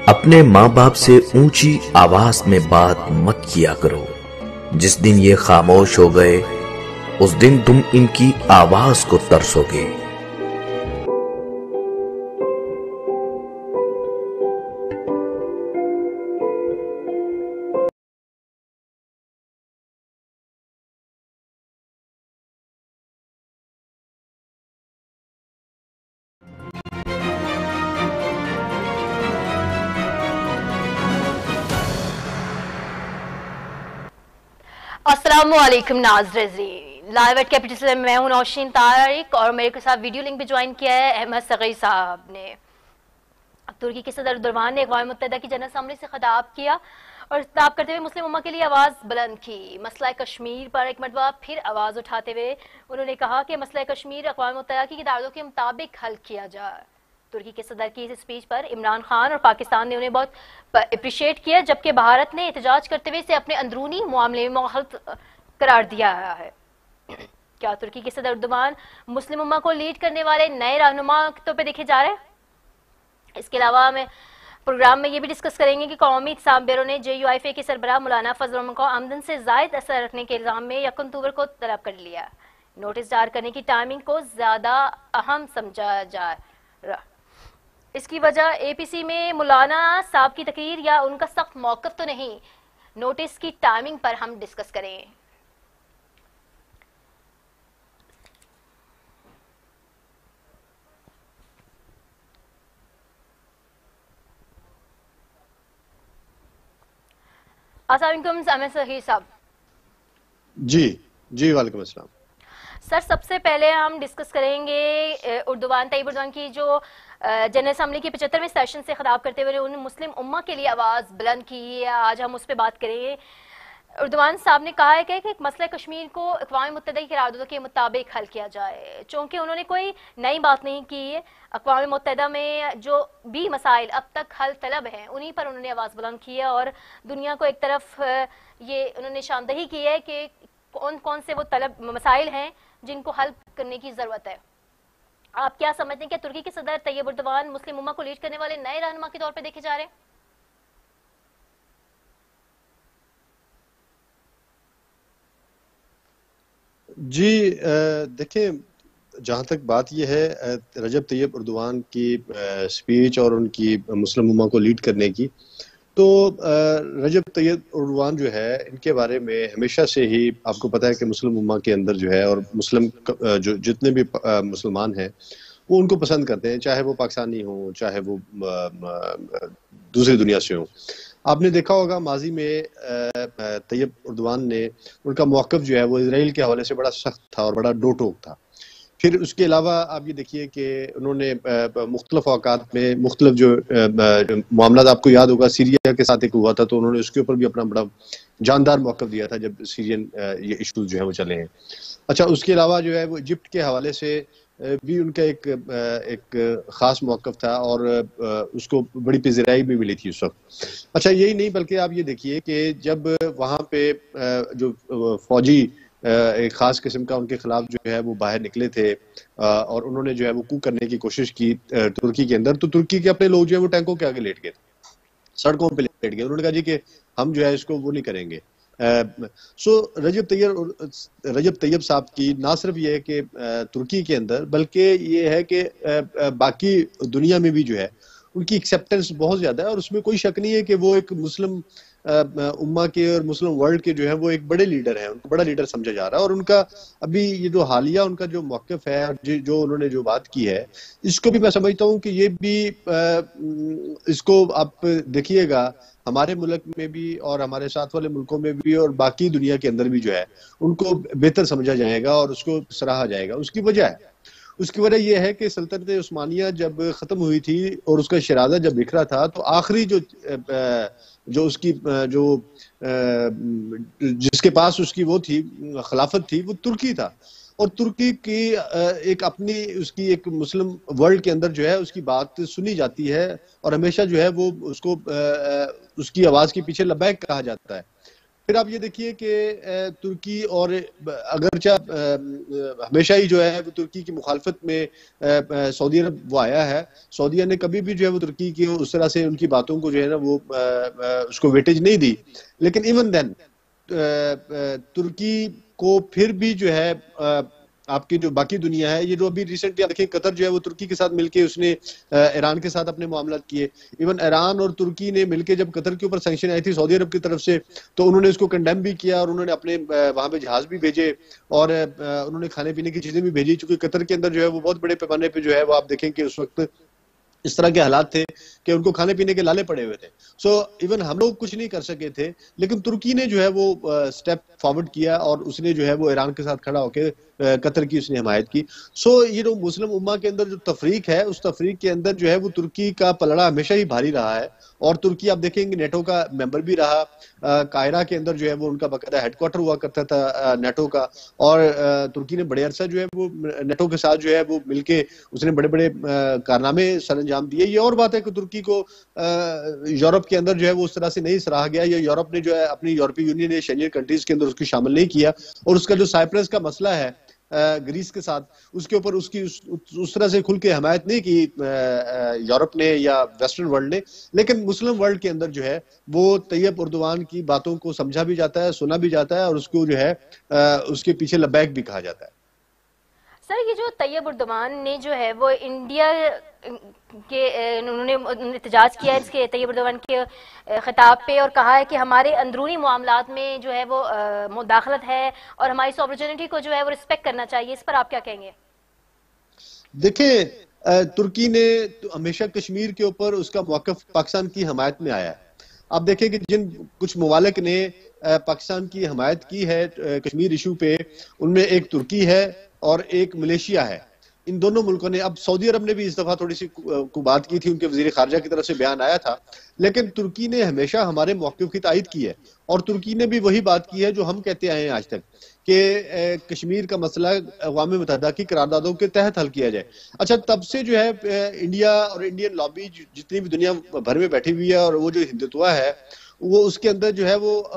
अपने माँ बाप से ऊंची आवाज में बात मत किया करो। जिस दिन ये खामोश हो गए उस दिन तुम इनकी आवाज को तरसोगे। अस्सलामुअलैकुम नाज़रीन, लाइव एट कैपिटल से मैं हूं नौशीन तारिक और मेरे साथ वीडियो लिंक पे ज्वाइन किया है अहमद सगई साहब ने। तुर्की के सदर एर्दोगान ने अक़वाम मुत्तहिदा की जनरल असेंबली से खिताब किया और खिताब करते हुए मुस्लिम उम्मा के लिए आवाज़ बुलंद की। मसला कश्मीर पर एक मरतबा फिर आवाज़ उठाते हुए उन्होंने कहा कि मसला कश्मीर अक़वाम मुत्तहिदा की किताबों के मुताबिक हल किया जाए। तुर्की के सदर की इस स्पीच पर इमरान खान और पाकिस्तान ने उन्हें बहुत अप्रिशिएट किया, जबकि भारत ने एहतजाज करते हुए इसे अपने अंदरूनी मामले में मुअत्तल करार दिया है। क्या तुर्की के सदर एर्दोगान मुस्लिम उम्मा को लीड करने वाले नए रहनुमा के तौर पर देखे जा रहे हैं? इसके अलावा हमें प्रोग्राम में ये भी डिस्कस करेंगे कि कौमी इत्तेसाम ब्यूरो ने JUIF के सरबराह मौलाना फजल रहमान को आमदन से जायद असर रखने के इल्जाम में 1 अक्टूबर को तलब कर लिया। नोटिस जारी करने की टाइमिंग को ज्यादा अहम समझा जा रहा। इसकी वजह APC में मौलाना साहब की तकरीर या उनका सख्त मौक़िफ़ तो नहीं, नोटिस की टाइमिंग पर हम डिस्कस करें। अस्सलामुअलैकुम सही साहब। जी वालेकुम अस्सलाम। सर, सबसे पहले हम डिस्कस करेंगे तैयब एर्दोगान की जो जनरल असेंबली के 75वें सेशन से खिताब करते हुए उन्होंने मुस्लिम उम्मा के लिए आवाज़ बुलंद की है। आज हम उस पर बात करेंगे। एर्दोगान साहब ने कहा है कि मसला कश्मीर को अक़वाम मुत्तहिदा की करारदादों के मुताबिक हल किया जाए, चूँकि उन्होंने कोई नई बात नहीं की है। अक़वाम मुत्तहिदा में जो भी मसाइल अब तक हल तलब हैं उन्हीं पर उन्होंने आवाज़ बुलंद की है और दुनिया को एक तरफ ये उन्होंने निशानदही की है कि कौन कौन से वो तलब मसाइल हैं जिनको हल करने की ज़रूरत है। आप क्या समझते हैं कि तुर्की के सदर तैयब एर्दोगान मुस्लिम उम्मा को लीड करने वाले नए रहनुमा के तौर पर देखे जा रहे हैं? जी देखिए, जहाँ तक बात यह है रजब तैयब एर्दोगान की स्पीच और उनकी मुस्लिम उम्मा को लीड करने की, तो रजब तैयब एर्दोगान जो है इनके बारे में हमेशा से ही आपको पता है कि मुस्लिम उम्मा के अंदर जो है और मुस्लिम जो जितने भी मुसलमान हैं वो उनको पसंद करते हैं, चाहे वो पाकिस्तानी हो चाहे वो दूसरी दुनिया से हो। आपने देखा होगा माजी में तैयब एर्दोगान ने उनका मौक़िफ़ जो है वो इजराइल के हवाले से बड़ा सख्त था और बड़ा डो टोक था। फिर उसके अलावा आप ये देखिए कि उन्होंने मुख्तलिफ औकात में मुख्तलिफ जो मामला, आपको याद होगा सीरिया के साथ एक हुआ था तो उन्होंने उसके ऊपर भी अपना बड़ा जानदार मौक़िफ़ दिया था जब सीरियन ये इशूज़ जो है वो चले हैं। अच्छा, उसके अलावा जो है वो इजिप्ट के हवाले से भी उनका एक ख़ास मौक़िफ़ था और उसको बड़ी पज़ीराई भी मिली थी उस वक्त। अच्छा, यही नहीं बल्कि आप ये देखिए कि जब वहाँ पे जो फ़ौजी एक ख़ास किस्म का उनके ख़िलाफ़ जो है वो बाहर निकले थे और उन्होंने जो है वो कू करने की कोशिश की तुर्की के अंदर, तो तुर्की के अपने लोग जो है वो टैंकों के आगे लेट गए, सड़कों पे लेट गए। उन्होंने कहा जी कि हम जो है इसको वो नहीं करेंगे। सो रजब तैयब साहब की ना सिर्फ ये है कि तुर्की के अंदर बल्कि ये है कि बाकी दुनिया में भी जो है उनकी एक्सेप्टेंस बहुत ज़्यादा है और उसमें कोई शक नहीं है कि वो एक मुस्लिम उम्मा के और मुस्लिम वर्ल्ड के जो है वो एक बड़े लीडर हैं, उनको बड़ा लीडर समझा जा रहा है। और उनका अभी ये जो हालिया उनका जो मौक़िफ़ है और जो उन्होंने जो बात की है, इसको भी मैं समझता हूँ कि ये भी इसको आप देखिएगा हमारे मुल्क में भी और हमारे साथ वाले मुल्कों में भी और बाकी दुनिया के अंदर भी जो है उनको बेहतर समझा जाएगा और उसको सराहा जाएगा। उसकी वजह यह है कि सल्तनत उस्मानिया जब ख़त्म हुई थी और उसका शराज़ा जब बिखरा था तो आखिरी जो उसकी जो जिसके पास उसकी वो थी खिलाफत थी वो तुर्की था और तुर्की की एक अपनी उसकी एक मुस्लिम वर्ल्ड के अंदर जो है उसकी बात सुनी जाती है और हमेशा जो है वो उसको उसकी आवाज़ के पीछे लब्बैक कहा जाता है। फिर आप ये देखिए कि तुर्की और अगरचा हमेशा ही जो है वो तुर्की की मुखालफत में सऊदी अरब वो आया है। सऊदीया ने कभी भी जो है वो तुर्की की उस तरह से उनकी बातों को जो है ना वो उसको वेटेज नहीं दी। लेकिन इवन देन तुर्की को फिर भी जो है आपकी जो बाकी दुनिया है, ये जो अभी रिसेंटली आप देखिए कतर जो है वो तुर्की के साथ मिलके उसने ईरान के साथ अपने मामलात किए। इवन ईरान और तुर्की ने मिलके जब कतर के ऊपर सैंक्शन आई थी सऊदी अरब की तरफ से, तो उन्होंने उसको कंडेम भी किया और उन्होंने अपने वहां पे जहाज भी भेजे और उन्होंने खाने पीने की चीजें भी भेजी, चूंकि कतर के अंदर जो है वो बहुत बड़े पैमाने पे जो है वो आप देखें कि उस वक्त इस तरह के हालात थे कि उनको खाने पीने के लाले पड़े हुए थे। सो इवन हम लोग कुछ नहीं कर सके थे, लेकिन तुर्की ने जो है वो स्टेप फॉरवर्ड किया और उसने जो है वो ईरान के साथ खड़ा होकर कतर की उसने हिमायत की। सो ये जो मुस्लिम उम्मा के अंदर जो तफरीक है, उस तफरीक के अंदर जो है वो तुर्की का पलड़ा हमेशा ही भारी रहा है। और तुर्की आप देखेंगे नेटो का मेंबर भी रहा। कायरा के अंदर जो है वो उनका बाकायदा हेडक्वार्टर हुआ करता था नेटो का, और तुर्की ने बड़े अरसा जो है वो नेटो के साथ जो है वो मिलके उसने बड़े बड़े कारनामे सर अंजाम दिए। ये और बात है कि तुर्की को यूरोप के अंदर जो है वो उस तरह से नहीं सराहा गया, या यूरोप ने जो है अपनी यूरोपीय यूनियन ने शेंजन कंट्रीज के अंदर उसको शामिल नहीं किया। और उसका जो साइप्रस का मसला है ग्रीस के साथ, उसके ऊपर उसकी उस तरह से खुल के हमायत नहीं की यूरोप ने या वेस्टर्न वर्ल्ड ने। लेकिन मुस्लिम वर्ल्ड के अंदर जो है वो तैयब उर्दवान की बातों को समझा भी जाता है, सुना भी जाता है, और उसको जो है उसके पीछे लबैक भी कहा जाता है। सर ये जो तैयब उर्दवान ने जो है वो इंडिया के उन्होंने एहतजाज किया है इसके तैयब उर्दवान के खिताब पे, और कहा है कि हमारे अंदरूनी मामलात में जो है वो मुदाखलत है और हमारी सॉवरेनिटी को जो है वो रिस्पेक्ट करना चाहिए। इस पर आप क्या कहेंगे? देखिए तुर्की ने तो हमेशा कश्मीर के ऊपर उसका मौक़िफ़ पाकिस्तान की हमायत में आया है। आप देखें कि जिन कुछ मुमालिक ने पाकिस्तान की हमायत की है कश्मीर इशू पे, उनमें एक तुर्की है और एक मलेशिया है। इन दोनों मुल्कों ने, अब सऊदी अरब ने भी इस दफा थोड़ी सी बात की थी, उनके वजीर खारजा की तरफ से बयान आया था, लेकिन तुर्की ने हमेशा हमारे मौक़िफ़ की तायीद की है। और तुर्की ने भी वही बात की है जो हम कहते आए हैं आज तक कि कश्मीर का मसला अक़वाम मुत्तहिदा की करारदादों के तहत हल किया जाए। अच्छा, तब से जो है इंडिया और इंडियन लॉबी जितनी भी दुनिया भर में बैठी हुई है, और वो जो हिंदुत्व है वो उसके अंदर जो है वो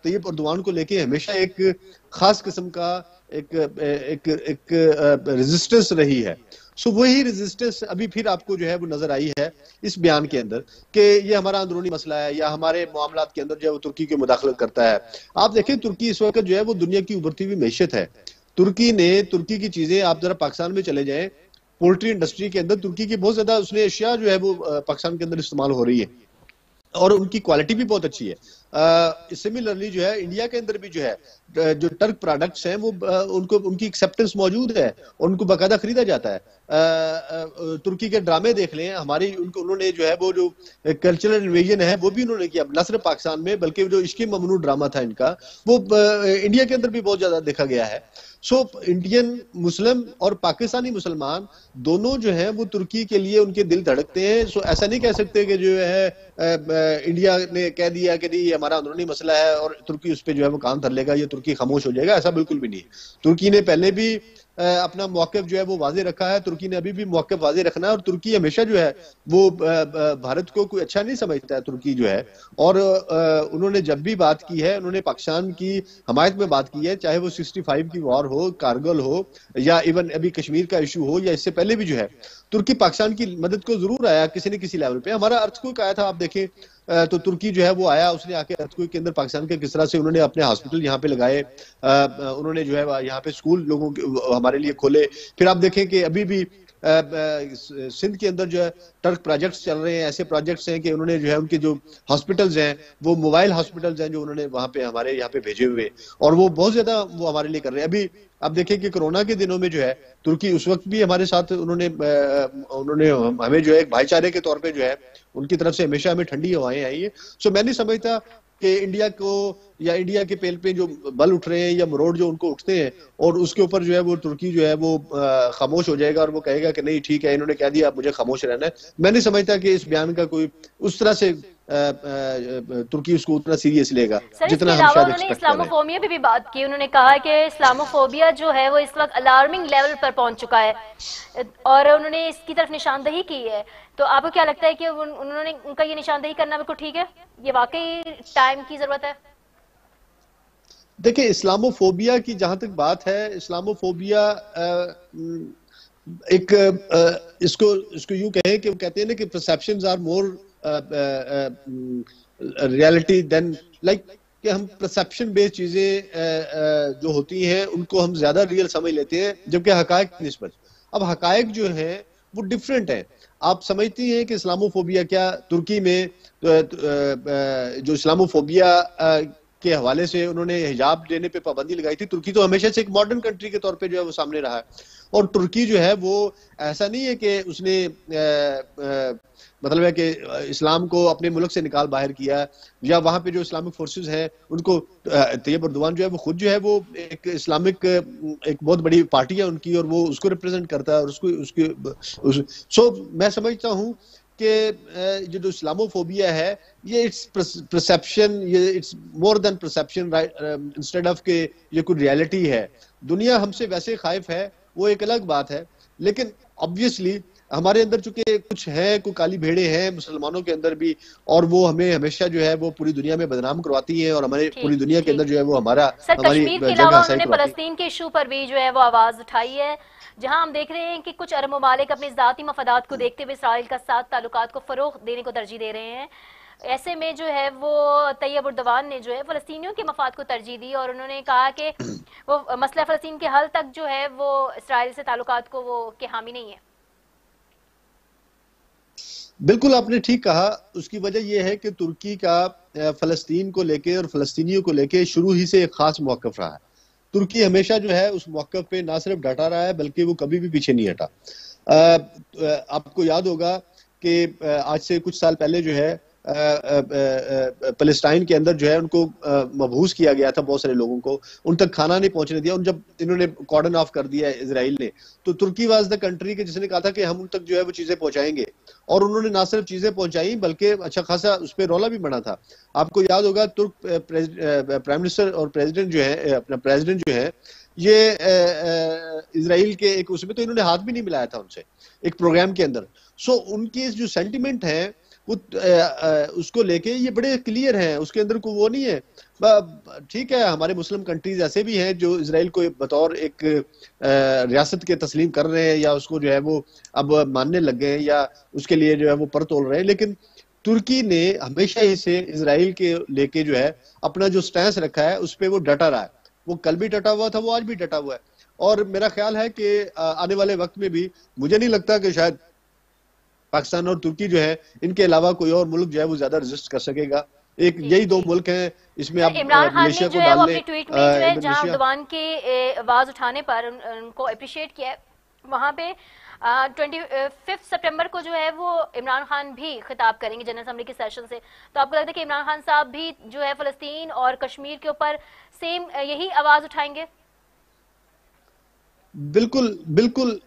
तैयब उर्दवान को लेके हमेशा एक खास किस्म का एक रेजिस्टेंस रही है। सो वही रेजिस्टेंस अभी फिर आपको जो है वो नजर आई है इस बयान के अंदर कि ये हमारा अंदरूनी मसला है या हमारे मामलात के अंदर जो है वो तुर्की की मुदाखलत करता है। आप देखें तुर्की इस वक्त जो है वो दुनिया की उभरती हुई मैशत है। तुर्की की चीजें, आप जरा पाकिस्तान में चले जाएं, पोल्ट्री इंडस्ट्री के अंदर तुर्की की बहुत ज्यादा उसने अशिया जो है वो पाकिस्तान के अंदर इस्तेमाल हो रही है और उनकी क्वालिटी भी बहुत अच्छी है। सिमिलरली जो है इंडिया के अंदर भी जो है जो टर्क प्रोडक्ट्स हैं वो उनको उनकी एक्सेप्टेंस मौजूद है, उनको बाकायदा खरीदा जाता है। तुर्की के ड्रामे देख लें, हमारी उन्होंने जो है वो जो कल्चरल इन्वेजन है वो भी उन्होंने किया, न सिर्फ पाकिस्तान में बल्कि जो इश्क ममनू ड्रामा था इनका, वो इंडिया के अंदर भी बहुत ज्यादा देखा गया है। सो इंडियन मुस्लिम और पाकिस्तानी मुसलमान दोनों जो है वो तुर्की के लिए उनके दिल धड़कते हैं। सो ऐसा नहीं कह सकते कि जो है इंडिया ने कह दिया कि नहीं ये हमारा अंदरूनी मसला है और तुर्की उस पर जो है वो कान धर लेगा, ये तुर्की खामोश हो जाएगा, ऐसा बिल्कुल भी नहीं है। तुर्की ने पहले भी अपना मौक़िफ़ जो है वो वाज़े रखा है, तुर्की ने अभी भी मौक़िफ़ वाज़े रखना है, और तुर्की हमेशा जो है वो भारत को कोई अच्छा नहीं समझता है तुर्की जो है। और उन्होंने जब भी बात की है, उन्होंने पाकिस्तान की हमायत में बात की है, चाहे वो 65 की वॉर हो, कारगिल हो, या इवन अभी कश्मीर का इशू हो, या इससे पहले भी जो है तुर्की पाकिस्तान की मदद को जरूर आया किसी न किसी लेवल पे। हमारा अर्थक्वेक आया था, आप देखें तो तुर्की जो है वो आया, उसने आके अर्थक्वेक के अंदर पाकिस्तान के किस तरह से उन्होंने अपने हॉस्पिटल यहाँ पे लगाए, उन्होंने जो है यहाँ पे स्कूल लोगों के हमारे लिए खोले। फिर आप देखें कि अभी भी सिंध के अंदर जो है टर्क प्रोजेक्ट्स चल रहे हैं, ऐसे प्रोजेक्ट्स हैं कि उन्होंने जो है उनके जो हॉस्पिटल्स हैं वो मोबाइल हॉस्पिटल्स हैं जो उन्होंने वहां पे हमारे यहाँ पे भेजे हुए, और वो बहुत ज्यादा वो हमारे लिए कर रहे हैं। अभी आप देखें कि कोरोना के दिनों में जो है तुर्की उस वक्त भी हमारे साथ उन्होंने हमें जो है एक भाईचारे के तौर पे जो है उनकी तरफ से हमेशा हमें ठंडी हवाएं आई है। सो मैं नहीं समझता कि इंडिया को या इंडिया के पेल पे जो बल उठ रहे हैं या मरोड़ जो उनको उठते हैं और उसके ऊपर जो है वो तुर्की जो है वो खामोश हो जाएगा और वो कहेगा कि नहीं ठीक है इन्होंने कह दिया अब मुझे खामोश रहना है। मैं नहीं समझता कि इस बयान का कोई उस तरह से तुर्की उसको उतना सीरियस लेगा जितना हम शायद उन्होंने इस्लामोफोबिया पे भी बात की। उन्होंने कहा कि इस्लामोफोबिया जो है वो इस वक्त अलार्मिंग लेवल पर पहुंच चुका है और उन्होंने इसकी तरफ निशानदही की है। तो आपको क्या लगता है कि उन्होंने उनका ये निशानदही करना बिल्कुल ठीक है? ये वाकई टाइम की जरूरत है? देखिए, इस्लामोफोबिया की जहां तक बात है, इस्लामोफोबिया एक इसको इसको यूं कहें कि वो कहते हैं ना कि perceptions are more reality than like, कि हम परसेप्शन बेस्ड चीजें जो होती हैं उनको हम ज्यादा रियल समझ लेते हैं, जबकि हकायक की निस्बत। अब हकायक जो है वो डिफरेंट है। आप समझती हैं कि इस्लामोफोबिया क्या, तुर्की में जो इस्लामोफोबिया के हवाले से उन्होंने हिजाब देने पे पाबंदी लगाई थी, तुर्की तो हमेशा से एक मॉडर्न कंट्री के तौर पे जो है वो सामने रहा है। और तुर्की जो है वो ऐसा नहीं है कि उसने मतलब है कि इस्लाम को अपने मुल्क से निकाल बाहर किया, या वहां पे जो इस्लामिक फोर्सेस हैं उनको, तैयब अर्दोगान जो है वो खुद जो है वो एक इस्लामिक एक बहुत बड़ी पार्टी है उनकी, और वो उसको रिप्रेजेंट करता है, और उसको उसकी सो मैं समझता हूँ कि ये जो इस्लामोफोबिया है ये इट्स परसेप्शन, ये it's more than perception, right, instead of के ये कोई रियलिटी है। दुनिया हमसे वैसे खाइफ है, वो एक अलग बात है, लेकिन ऑब्वियसली हमारे अंदर चूंकि कुछ है, कोई काली भेड़े हैं मुसलमानों के अंदर भी, और वो हमें हमेशा जो है वो पूरी दुनिया में बदनाम करवाती हैं, और हमारे पूरी दुनिया के अंदर जो है वो हमारी कश्मीर के अलावा जगह उन्होंने फलस्तीन के इशू पर भी जो है वो आवाज उठाई है, जहां हम देख रहे हैं कि कुछ अरब ममालिक अपने ज़ाती मफादात को देखते हुए इसराइल का साथ ताल्लुकात को फरोग देने को तरजीह दे रहे हैं। ऐसे में जो है वो तैयब अर्दोगान ने जो है फलस्तीनियों के मफाद को तरजीह दी, और उन्होंने कहा कि वो मसला फलस्तीन के हल तक जो है वो इसराइल से ताल्लुकात को वो के हामी नहीं है। बिल्कुल आपने ठीक कहा। उसकी वजह यह है कि तुर्की का फलस्तीन को लेके और फलस्तीनियों को लेके शुरू ही से एक खास मौक़िफ़ रहा है। तुर्की हमेशा जो है उस मौक़िफ़ पे ना सिर्फ डटा रहा है, बल्कि वो कभी भी पीछे नहीं हटा। आपको याद होगा कि आज से कुछ साल पहले जो है पैलेस्टाइन के अंदर जो है उनको मबहूस किया गया था, बहुत सारे लोगों को उन तक खाना नहीं पहुंचने दिया, उन जब इन्होंने कॉर्डन ऑफ कर दिया इजराइल ने, तो तुर्की वाज द कंट्री के जिसने कहा था कि हम उन तक जो है वो चीजें पहुंचाएंगे, और उन्होंने ना सिर्फ चीजें पहुंचाई बल्कि अच्छा खासा उस पर रौला भी बना था। आपको याद होगा तुर्क प्राइम मिनिस्टर और प्रेसिडेंट जो है, अपना प्रेसिडेंट जो है, ये इजराइल के एक उसमें तो इन्होंने हाथ भी नहीं मिलाया था उनसे एक प्रोग्राम के अंदर। सो उनकी जो सेंटिमेंट है वो उसको लेके ये बड़े क्लियर हैं, उसके अंदर कोई वो नहीं है। ठीक है, हमारे मुस्लिम कंट्रीज ऐसे भी हैं जो इजराइल को बतौर एक रियासत के तस्लीम कर रहे हैं, या उसको जो है वो अब मानने लग गए हैं, या उसके लिए जो है वो पर तोल रहे हैं, लेकिन तुर्की ने हमेशा ही से इजराइल के लेके जो है अपना जो स्टैंस रखा है उस पर वो डटा रहा है। वो कल भी डटा हुआ था, वो आज भी डटा हुआ है, और मेरा ख्याल है कि आने वाले वक्त में भी मुझे नहीं लगता कि शायद पाकिस्तान और तुर्की जो है इनके अलावा कोई और मुल्क जो है वो ज्यादा रेजिस्ट कर सकेगा। एक यही दो मुल्क हैं, इसमें आप इमरान खान ने जो है वो अपने ट्वीट में जो है जहां अर्दोगान के आवाज उठाने पर उनको अप्रिशिएट किया है, वहां पे 25 सितंबर को जो है वो इमरान खान भी खिताब करेंगे जनरल असेंबली के सेशन से। तो आपको लगता है कि इमरान खान साहब भी जो है फलस्तीन और कश्मीर के ऊपर सेम यही आवाज उठाएंगे? बिल्कुल बिल्कुल,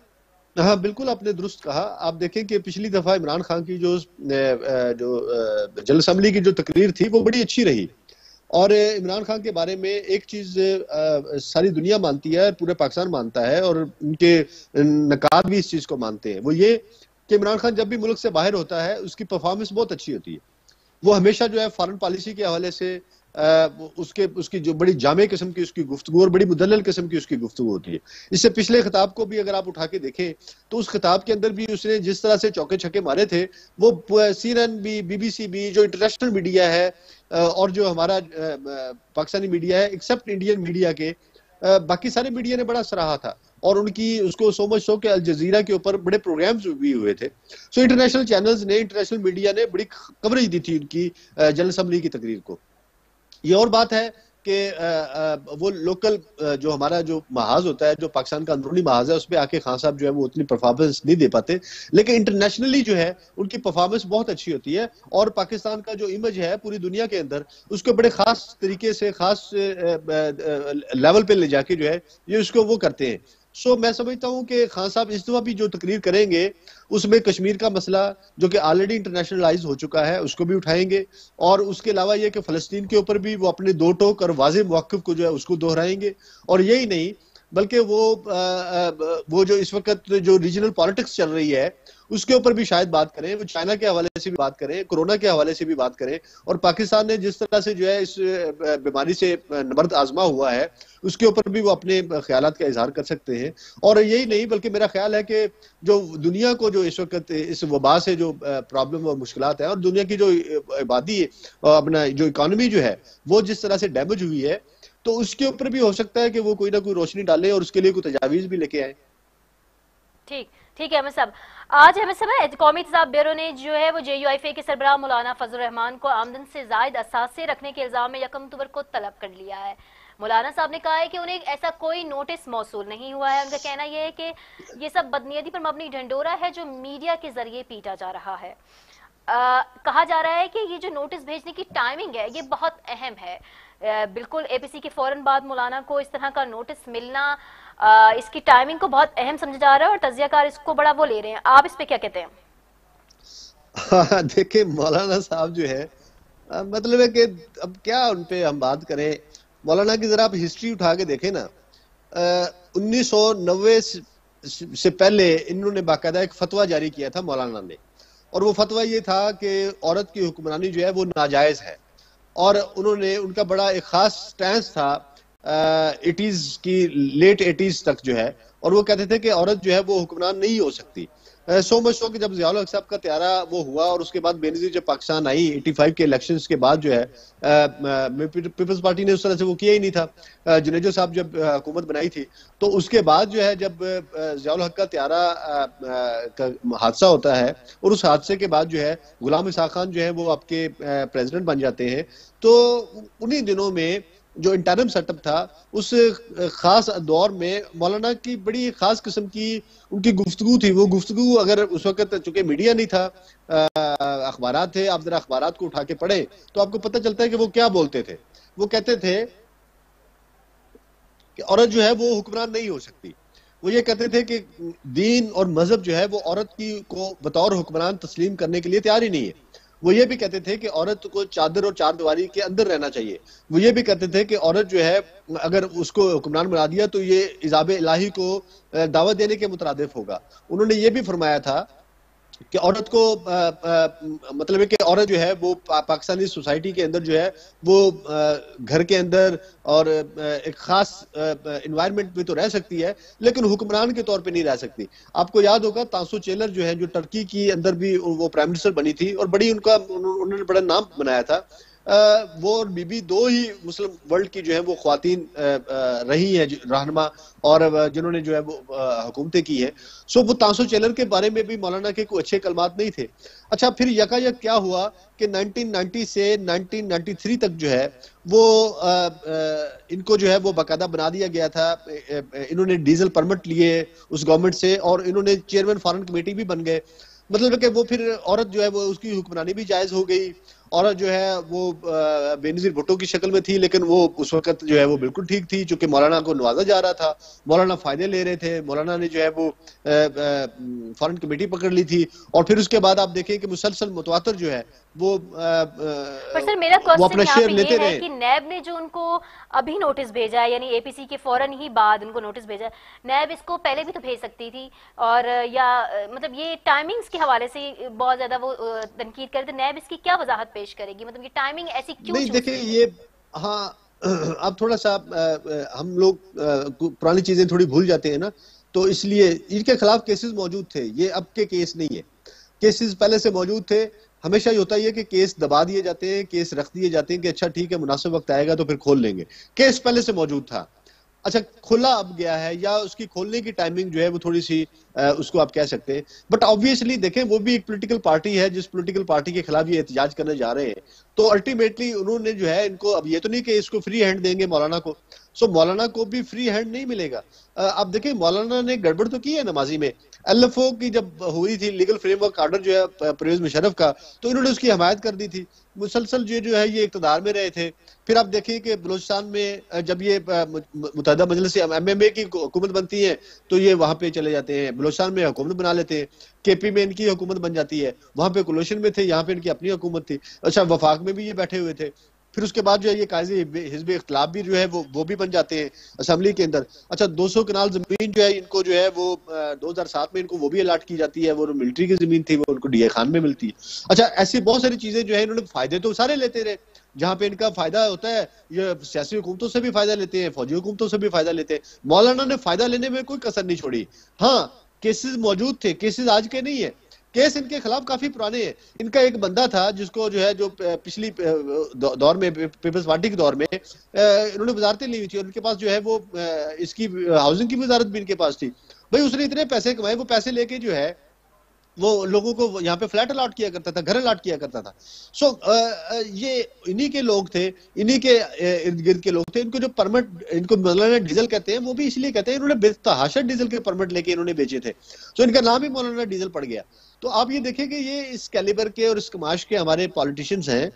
हाँ बिल्कुल आपने दुरुस्त कहा। आप देखें कि पिछली दफा इमरान खान की जो जनरल असेंबली की जो तकरीर थी वो बड़ी अच्छी रही, और इमरान खान के बारे में एक चीज सारी दुनिया मानती है, पूरे पाकिस्तान मानता है, और उनके नकाद भी इस चीज को मानते हैं, वो ये कि इमरान खान जब भी मुल्क से बाहर होता है उसकी परफॉर्मेंस बहुत अच्छी होती है। वो हमेशा जो है फॉरेन पॉलिसी के हवाले से उसकी जो बड़ी जामे किस्म की उसकी गुफ्तगू और बड़ी मुदल्लल किस्म की उसकी गुफ्तगू होती है। इससे पिछले खिताब को भी अगर आप उठा के देखें तो उस खिताब के अंदर भी उसने जिस तरह से चौके छक्के मारे थे, वो CNN भी, BBC भी, जो इंटरनेशनल मीडिया है और जो हमारा पाकिस्तानी मीडिया है, एक्सेप्ट इंडियन मीडिया के बाकी सारे मीडिया ने बड़ा सराहा था, और उनकी उसको सो मच सो कि अल जजीरा के ऊपर बड़े प्रोग्राम्स भी हुए थे। सो इंटरनेशनल चैनल्स ने, इंटरनेशनल मीडिया ने बड़ी कवरेज दी थी उनकी जनरल असेंबली की तकरीर को। ये और बात है कि वो लोकल जो हमारा जो महाज होता है, जो पाकिस्तान का अंदरूनी महाज है, उस पर आके खान साहब जो है वो उतनी परफॉर्मेंस नहीं दे पाते, लेकिन इंटरनेशनली जो है उनकी परफॉर्मेंस बहुत अच्छी होती है, और पाकिस्तान का जो इमेज है पूरी दुनिया के अंदर उसको बड़े खास तरीके से, खास लेवल पे ले जाके जो है ये उसको वो करते हैं। सो मैं समझता हूं कि खान साहब इस दफा भी जो तकरीर करेंगे उसमें कश्मीर का मसला जो कि ऑलरेडी इंटरनेशनलाइज हो चुका है उसको भी उठाएंगे, और उसके अलावा ये कि फलस्तीन के ऊपर भी वो अपने दो टोक और वाज़ेह मौक़िफ़ को जो है उसको दोहराएंगे। और यही नहीं बल्कि वो जो इस वक्त जो रीजनल पॉलिटिक्स चल रही है उसके ऊपर भी शायद बात करें, वो चाइना के हवाले से भी बात करें, कोरोना के हवाले से भी बात करें, और पाकिस्तान ने जिस तरह से जो है इस बीमारी से नबर्द आजमा हुआ है उसके ऊपर भी वो अपने ख्यालात का इजहार कर सकते हैं। और यही नहीं बल्कि मेरा ख्याल है कि जो दुनिया को जो इस वक्त इस वबा से जो प्रॉब्लम और मुश्किलात है, और दुनिया की जो आबादी अपना जो इकॉनमी जो है वो जिस तरह से डैमेज हुई है, तो उसके ऊपर भी हो सकता है कि वो कोई ना कोई रोशनी डाले और उसके लिए कोई तजावीज भी लेके आए। ठीक ठीक है अहमद साहब। आज अहमद साहब कौमी एहतसाब ब्यूरो ने जो है वो JUIFA के सरबराह मौलाना फजल रहमान को आमदन से जायद असासे रखने के इल्जाम में 1 अक्टूबर को तलब कर लिया है। मौलाना साहब ने कहा है कि उन्हें ऐसा कोई नोटिस मौसूल नहीं हुआ है। उनका कहना यह है कि ये सब बदनीयती पर मबनी ढंढोरा है जो मीडिया के जरिए पीटा जा रहा है। कहा जा रहा है कि ये जो नोटिस भेजने की टाइमिंग है ये बहुत अहम है। बिल्कुल APC के फौरन बाद मौलाना को इस तरह का नोटिस मिलना, इसकी टाइमिंग को बहुत अहम समझा जा रहा है और तजियाकार इसको बड़ा वो ले रहे हैं। आप इस पे क्या कहते हैं? देखिए मौलाना साहब जो है मतलब है कि अब क्या उन पे हम बात करें। मौलाना की जरा आप हिस्ट्री उठा के देखें ना, 1990 से पहले इन्होंने बाकायदा एक फतवा जारी किया था मौलाना ने, और वो फतवा ये था कि औरत की हुक्मरानी जो है वो नाजायज है, और उन्होंने उनका बड़ा एक खास स्टैंस था 80s की लेट 80s तक जो है, और वो कहते थे कि औरत जो है वो हुक्मरान नहीं हो सकती। सो मच सो कि जब ज़ियाउल हक साहब का त्यारा वो हुआ और उसके बाद बेनज़ीर जब पाकिस्तान आई 85 के इलेक्शंस के बाद जो है पीपल्स पार्टी ने उस तरह से वो किया ही नहीं था। जुनेजो साहब जब हुकूमत बनाई थी तो उसके बाद जो है जब ज़ियाउल हक का त्यारा का हादसा होता है और उस हादसे के बाद जो है गुलाम इसाक खान जो है वो आपके प्रेसिडेंट बन जाते हैं, तो उन्हीं दिनों में जो इंटरम सेटअप था उस खास दौर में मौलाना की बड़ी खास किस्म की उनकी गुफ्तगू थी। वो गुफ्तगू अगर उस वक्त चूंकि मीडिया नहीं था, अखबारात थे, आप जरा अखबारात को उठा के पढ़े तो आपको पता चलता है कि वो क्या बोलते थे। वो कहते थे कि औरत जो है वो हुक्मरान नहीं हो सकती। वो ये कहते थे कि दीन और मजहब जो है वो औरत की को बतौर हुक्मरान तस्लीम करने के लिए तैयार ही नहीं है। वो ये भी कहते थे कि औरत को चादर और चार दीवारी के अंदर रहना चाहिए। वो ये भी कहते थे कि औरत जो है अगर उसको हुक्मरान बना दिया तो ये इजाब इलाही को दावत देने के मुतरादिफ होगा। उन्होंने ये भी फरमाया था कि औरत को मतलब है कि औरत जो है वो पाकिस्तानी सोसाइटी के अंदर जो है वो घर के अंदर और एक खास एनवायरनमेंट में तो रह सकती है लेकिन हुक्मरान के तौर पे नहीं रह सकती। आपको याद होगा तासो चेलर जो है जो टर्की की अंदर भी वो प्राइम मिनिस्टर बनी थी और बड़ी उन्होंने बड़ा नाम बनाया था। वो और बीबी दो ही मुस्लिम वर्ल्ड की जो है वो ख्वातीन रही है रहनुमा और जिन्होंने जो है वो हुकूमतें की है। सो वो तासो चेलर के बारे में भी मौलाना के कोई अच्छे कलमात नहीं थे। अच्छा फिर यकायक क्या हुआ कि 1990 से 1993 तक जो है वो इनको जो है वो बाकायदा बना दिया गया था। इन्होंने डीजल परमिट लिए उस गवर्नमेंट से और इन्होंने चेयरमैन फॉरेन कमेटी भी बन गए। मतलब कि वो फिर औरत जो है वो उसकी हुक्मरानी भी जायज हो गई। औरत जो है वो बेनज़ीर भुट्टो की शक्ल में थी लेकिन वो उस वक्त जो है वो बिल्कुल ठीक थी चूंकि मौलाना को नवाजा जा रहा था, मौलाना फायदे ले रहे थे। मौलाना ने जो है वो फॉरेन कमेटी पकड़ ली थी और फिर उसके बाद आप देखें कि मुसलसल मुतवातर जो है वो पर सर मेरा अपना शेयर लेते रहे कि नैब ने जो उनको अभी नोटिस भेजा है यानी APC के फौरन ही बाद उनको नोटिस भेजा है, नैब इसको पहले भी तो भेज सकती थी और या मतलब ये टाइमिंग्स के हवाले से बहुत ज्यादा वो तनकीद करते। नैब इसकी क्या वजाहत पेश करेगी, मतलब ये टाइमिंग ऐसी क्यों? नहीं देखिए ये हाँ अब थोड़ा सा हम लोग पुरानी चीजें थोड़ी भूल जाते हैं ना, तो इसलिए इनके खिलाफ केसेस मौजूद थे। ये अब के केस नहीं है, केसेस पहले से मौजूद थे। हमेशा ये होता है कि केस दबा दिए जाते हैं, केस रख दिए जाते हैं कि अच्छा ठीक है मुनासिब वक्त आएगा तो फिर खोल लेंगे। केस पहले से मौजूद था, अच्छा खुला अब गया है या उसकी खोलने की टाइमिंग जो है वो थोड़ी सी उसको आप कह सकते हैं। बट ऑब्वियसली देखें वो भी एक पॉलिटिकल पार्टी है, जिस पॉलिटिकल पार्टी के खिलाफ ये एहतजाज करने जा रहे हैं तो अल्टीमेटली उन्होंने जो है इनको अब ये तो नहीं कि इसको फ्री हैंड देंगे मौलाना को। सो मौलाना को भी फ्री हैंड नहीं मिलेगा। अब देखें मौलाना ने गड़बड़ तो की है नमाजी में। LFO की जब हुई थी लीगल फ्रेमवर्क ऑर्डर जो है परवेज मुशर्रफ का, तो इन्होंने उसकी हमायत कर दी थी। मुसलसल जो है ये इक़्तिदार में रहे थे। फिर आप देखिए कि बलूचिस्तान में जब ये मुत्तहिदा मजलिस MMA की हुकूमत बनती है तो ये वहां पे चले जाते हैं, बलूचिस्तान में हुकूमत बना लेते हैं। KP में इनकी हुकूमत बन जाती है, वहां पे कोलिशन में थे, यहाँ पे इनकी अपनी हुकूमत थी। अच्छा वफाक में भी ये बैठे हुए थे। फिर उसके बाद जो है ये काजी हिज़्ब इख्तिलाफ भी जो है वो भी बन जाते हैं असेंबली के अंदर। अच्छा 200 कनाल जमीन जो है इनको जो है वो 2007 में इनको वो भी अलाट की जाती है, वो मिलिट्री की जमीन थी वो उनको डीए खान में मिलती है। अच्छा ऐसी बहुत सारी चीजें जो है इन्होंने फायदे तो सारे लेते रहे, जहां पे इनका फायदा होता है ये सियासी हुकूमतों से भी फायदा लेते हैं, फौजी हुकूमतों से भी फायदा लेते हैं। मौलाना ने फायदा लेने में कोई कसर नहीं छोड़ी। हाँ केसेस मौजूद थे, केसेस आज के नहीं है, केस इनके खिलाफ काफी पुराने हैं। इनका एक बंदा था जिसको जो है जो पिछली दौर में पीपल्स पार्टी के दौर में इन्होंने वजारतें ली हुई थी और उनके पास जो है वो इसकी हाउसिंग की वजारत भी इनके पास थी। भाई उसने इतने पैसे कमाए, वो पैसे लेके जो है वो लोगों को यहाँ पे फ्लैट अलॉट किया करता था, घर अलॉट किया करता था। सो ये इन्हीं के लोग थे, इन्हीं के इर्द गिर्द के लोग थे। इनको जो परमिट इनको मौलाना डीजल कहते हैं वो भी इसलिए कहते हैं इन्होंने बेतहाशा डीजल के परमिट लेके इन्होंने बेचे थे, तो इनका नाम ही मौलाना डीजल पड़ गया। तो आप ये देखें कि ये इस कैलिबर के और इस कमाश के हमारे पॉलिटिशियंस हैं।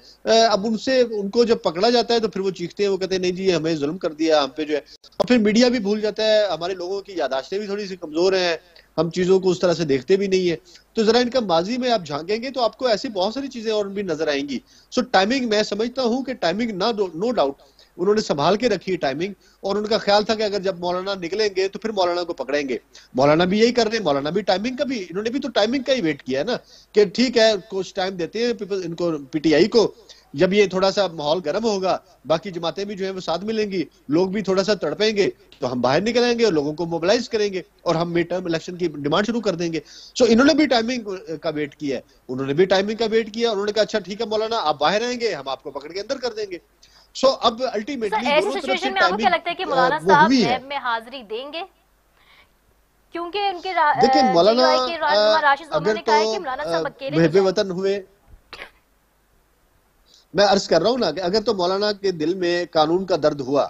अब उनको जब पकड़ा जाता है तो फिर वो चीखते हैं, वो कहते हैं नहीं जी हमें जुल्म कर दिया हम पे जो है, और फिर मीडिया भी भूल जाता है, हमारे लोगों की यादाश्तें भी थोड़ी सी कमजोर हैं, हम चीजों को उस तरह से देखते भी नहीं है। तो जरा इनका माजी में आप झांकेंगे तो आपको ऐसी बहुत सारी चीजें और भी नजर आएंगी। सो टाइमिंग मैं समझता हूं कि टाइमिंग नो डाउट उन्होंने संभाल के रखी है टाइमिंग, और उनका ख्याल था कि अगर जब मौलाना निकलेंगे तो फिर मौलाना को पकड़ेंगे। मौलाना भी यही कर रहे हैं, मौलाना भी टाइमिंग का भी, इन्होंने भी तो टाइमिंग का ही वेट किया है ना कि ठीक है कुछ टाइम देते हैं इनको पीटीआई को, जब ये थोड़ा सा माहौल गर्म होगा बाकी जमातें भी जो है वो साथ मिलेंगी, लोग भी थोड़ा सा तड़पेंगे तो हम बाहर निकलेंगे और लोगों को मोबिलाइज करेंगे और हम मिड टर्म इलेक्शन की डिमांड शुरू कर देंगे। सो इन्होंने भी टाइमिंग का वेट किया है, उन्होंने भी टाइमिंग का वेट किया, उन्होंने कहा अच्छा ठीक है मौलाना आप बाहर आएंगे हम आपको पकड़ के अंदर कर देंगे। सो अब अल्टीमेटली ऐसी सिचुएशन में आपको क्या लगता है कि मौलाना साहब नैब में हाजिरी देंगे? क्योंकि उनके देखिए मौलाना अगर ने कहा है कि मौलाना साहब अकेले महबे वतन हुए, मैं अर्ज कर रहा हूं ना कि अगर तो मौलाना के दिल में कानून का दर्द हुआ,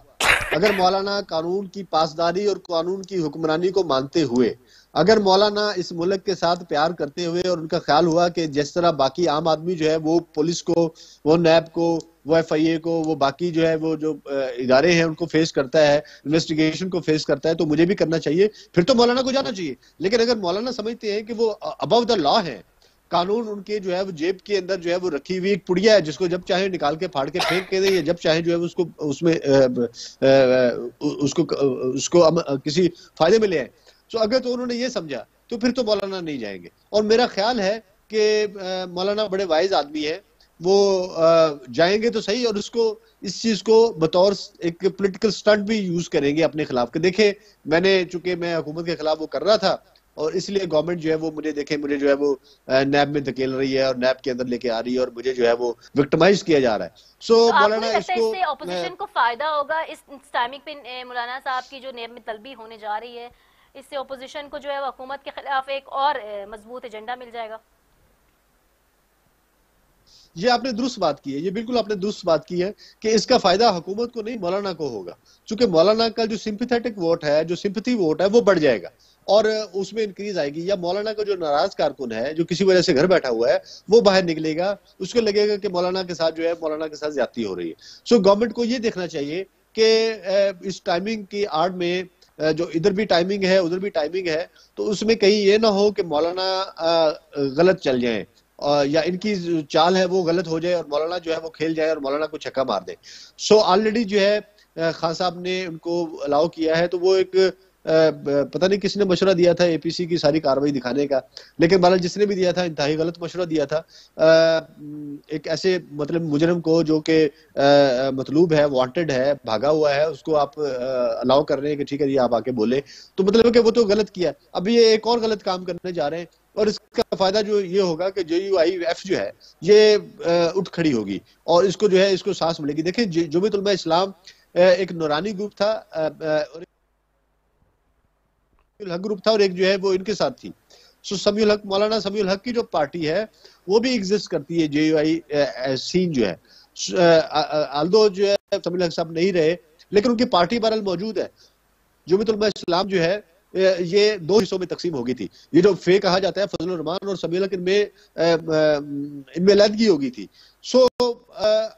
अगर मौलाना कानून की पासदारी और कानून की हुक्मरानी को मानते हुए, अगर मौलाना इस मुल्क के साथ प्यार करते हुए और उनका ख्याल हुआ कि जिस तरह बाकी आम आदमी जो है वो पुलिस को, वो नैब को, वो एफआईए को, वो बाकी जो है वो जो इदारे हैं उनको फेस करता है, इन्वेस्टिगेशन को फेस करता है, तो मुझे भी करना चाहिए, फिर तो मौलाना को जाना चाहिए। लेकिन अगर मौलाना समझते हैं कि वो अबव द लॉ है, कानून उनके जो है वो जेब के अंदर जो है वो रखी हुई एक पुड़िया है जिसको जब चाहे निकाल के फाड़ के फेंक के दे, जब चाहे जो है उसको उसमें उसको किसी फायदे में ले आए, तो अगर तो उन्होंने ये समझा तो फिर तो मौलाना नहीं जाएंगे। और मेरा ख्याल है कि मौलाना बड़े वाइज आदमी है, वो जाएंगे तो सही और उसको इस चीज को बतौर एक पॉलिटिकल स्टंट भी यूज करेंगे अपने खिलाफ के। देखे चूंकि मैं हुकूमत के खिलाफ वो कर रहा था और इसलिए गवर्नमेंट जो है वो मुझे जो है वो नैब में धकेल रही है और नैब के अंदर लेके आ रही है और मुझे जो है वो विक्टिमाइज किया जा रहा है। सो मौलाना इसको ऑपोजिशन को फायदा होगा इस टाइमिंग पे मौलाना साहब की जो नैब में तलबी होने जा रही है, इससे ऑपोजिशन को जो है हुकूमत के खिलाफ एक और मजबूत एजेंडा मिल जाएगा। ये आपने दुरुस्त बात की है, ये बिल्कुल आपने दुरुस्त बात की है कि इसका फायदा हुकूमत को नहीं मौलाना को होगा, क्योंकि मौलाना का जो सिंपैथेटिक वोट है, जो सिंपैथी वोट है वो बढ़ जाएगा और उसमें इंक्रीज आएगी। या मौलाना का जो नाराज कारकुन है जो किसी वजह से घर बैठा हुआ है वो बाहर निकलेगा, उसको लगेगा कि मौलाना के साथ जो है मौलाना के साथ ज्यादती हो रही है। सो गवर्नमेंट को ये देखना चाहिए कि इस टाइमिंग की आड़ में जो इधर भी टाइमिंग है उधर भी टाइमिंग है, तो उसमें कहीं ये ना हो कि मौलाना गलत चल जाए या इनकी चाल है वो गलत हो जाए और मौलाना जो है वो खेल जाए और मौलाना को छक्का मार दे। सो ऑलरेडी जो है खान साहब ने उनको अलाउ किया है, तो वो एक पता नहीं किसने मशवरा दिया था एपीसी की सारी कार्रवाई दिखाने का, लेकिन बहरहाल जिसने भी दिया था इंतहाई गलत मशवरा दिया था। एक ऐसे मतलब मुजरिम को जो कि मतलूब है, वांटेड है, भागा हुआ है, उसको आप अलाउ कर रहे हैं कि ठीक है जी आप आके बोले, तो मतलब कि वो तो गलत किया। अब ये एक और गलत काम करने जा रहे हैं और इसका फायदा जो ये होगा कि JUIF जो है ये उठ खड़ी होगी और इसको जो है इसको सांस मिलेगी। देखिए जमीयत उलमा इस्लाम एक नूरानी ग्रुप था और हक ग्रुप था और एक जो है वो इनके साथ थी। सो समीउल हक, मौलाना समीउल हक की जो पार्टी है वो भी एग्जिस्ट करती है, JUI सीन जो है, आल्दो जो है समीउल हक साहब नहीं रहे लेकिन उनकी पार्टी बहरहाल मौजूद है। जमीयत उलमा इस्लाम जो है ये दो हिस्सों में तकसीम होगी थी। ये जो फे कहा जाता है फजल रहमान और समीउल हक, इनमें अलहदगी होगी थी। सो